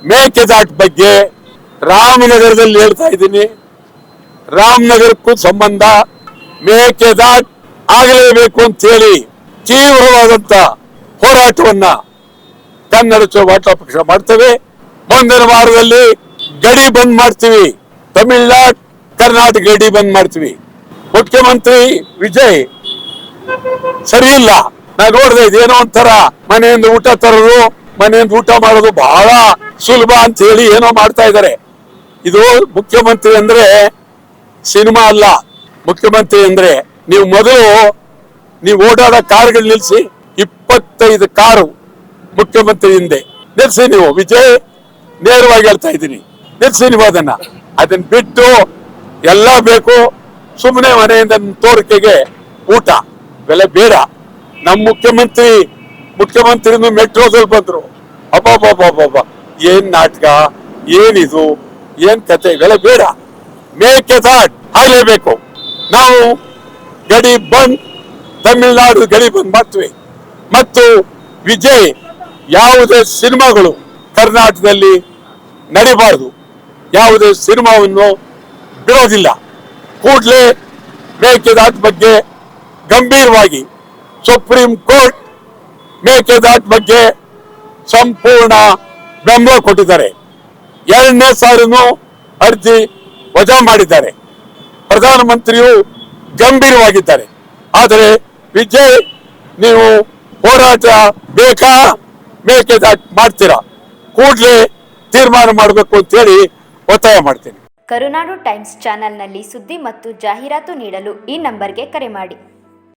ಮೇಕೆದಾಟು ಬಗ್ಗೆ ರಾಮನಗರದಲ್ಲಿ ಹೇಳ್ತಾ ಇದ್ದೀನಿ. ರಾಮನಗರಕ್ಕೂ ಸಂಬಂಧ ಮೇಕೆದಾಟು ಆಗಲೇಬೇಕು ಅಂತ ಹೇಳಿ ತೀವ್ರವಾದಂತ ಹೋರಾಟವನ್ನ ಕನ್ನಡ ಚಳವಳಿ ಪಕ್ಷ ಮಾಡ್ತೇವೆ. ಮುಂದಿನ ವಾರದಲ್ಲಿ ಗಡಿ ಬಂದ್ ಮಾಡ್ತೀವಿ. ತಮಿಳುನಾಡು ಕರ್ನಾಟಕ ಗಡಿ ಬಂದ್ ಮಾಡ್ತೀವಿ. ಮುಖ್ಯಮಂತ್ರಿ ವಿಜಯ್ ಸರಿ ಇಲ್ಲ. ನಾ ನೋಡಿದೆ, ಇದೇನೋ ಒಂಥರ ಮನೆಯಿಂದ ಊಟ ತರೋದು, ಮನೆಯಿಂದ ಊಟ ಮಾಡೋದು ಬಹಳ ಸುಲಭ ಅಂತ ಹೇಳಿ ಏನೋ ಮಾಡ್ತಾ ಇದ್ದಾರೆ. ಇದು ಮುಖ್ಯಮಂತ್ರಿ ಅಂದ್ರೆ ಸಿನಿಮಾ ಅಲ್ಲ. ಮುಖ್ಯಮಂತ್ರಿ ಅಂದ್ರೆ ನೀವು ಮೊದಲು ನೀವು ಓಡಾಡೋ ಕಾರ್ಗಳು ನಿಲ್ಸಿ. 25 ಕಾರು ಮುಖ್ಯಮಂತ್ರಿ ಹಿಂದೆ ನಿಲ್ಸಿ. ನೀವು ವಿಜಯ್ ನೇರವಾಗಿ ಹೇಳ್ತಾ ಇದ್ದೀನಿ, ನಿಲ್ಸಿ ನೀವು ಅದನ್ನ ಬಿಟ್ಟು ಎಲ್ಲ ಬೇಕು. ಸುಮ್ಮನೆ ಮನೆಯಿಂದ ತೋರಿಕೆಗೆ ಊಟ ಬೆಲೆ ಬೇಡ. ನಮ್ಮ ಮುಖ್ಯಮಂತ್ರಿನೂ ಮೆಟ್ರೋದಲ್ಲಿ ಬಂದ್ರು. ಅಬ್ಬಬ್ಬಬ್ಬಬ್ಬ, ಏನ್ ನಾಟಕ, ಏನಿದು, ಏನ್ ಕತೆ, ಇವೆಲ್ಲ ಬೇಡ. ಮೇಕೆದಾಟು ಆಗಲೇಬೇಕು. ನಾವು ಗಡಿ ಬಂದ್, ತಮಿಳುನಾಡು ಗಡಿ ಬಂದ್ ಮಾಡ್ತೀವಿ. ಮತ್ತು ವಿಜಯ್ ಯಾವುದೇ ಸಿನಿಮಾಗಳು ಕರ್ನಾಟಕದಲ್ಲಿ ನಡಿಬಾರದು, ಯಾವುದೇ ಸಿನಿಮಾವನ್ನು ಬಿಡೋದಿಲ್ಲ. ಕೂಡಲೇ ಮೇಕೆದಾಟು ಬಗ್ಗೆ ಗಂಭೀರವಾಗಿ ಸುಪ್ರೀಂ ಕೋರ್ಟ್ ಮೇಕೆದಾಟು ಬಗ್ಗೆ ಸಂಪೂರ್ಣ ಬೆಂಬಲ ಕೊಟ್ಟಿದ್ದಾರೆ. 2ನೇ ಸಾರಿನೂ ಅರ್ಜಿ ವಜಾ ಮಾಡಿದ್ದಾರೆ. ಪ್ರಧಾನಮಂತ್ರಿಯು ಗಂಭೀರವಾಗಿದ್ದಾರೆ. ಆದರೆ ವಿಜಯ್, ನೀವು ಹೋರಾಟ ಬೇಕಾ, ಮೇಕೆದಾಟು ಮಾಡ್ತೀರಾ, ಕೂಡಲೇ ತೀರ್ಮಾನ ಮಾಡಬೇಕು ಅಂತ ಹೇಳಿ ಒತ್ತಾಯ ಮಾಡ್ತೀನಿ. ಕರುನಾಡು ಟೈಮ್ಸ್ ಚಾನೆಲ್ನಲ್ಲಿ ಸುದ್ದಿ ಮತ್ತು ಜಾಹೀರಾತು ನೀಡಲು ಈ ನಂಬರ್ಗೆ ಕರೆ ಮಾಡಿ.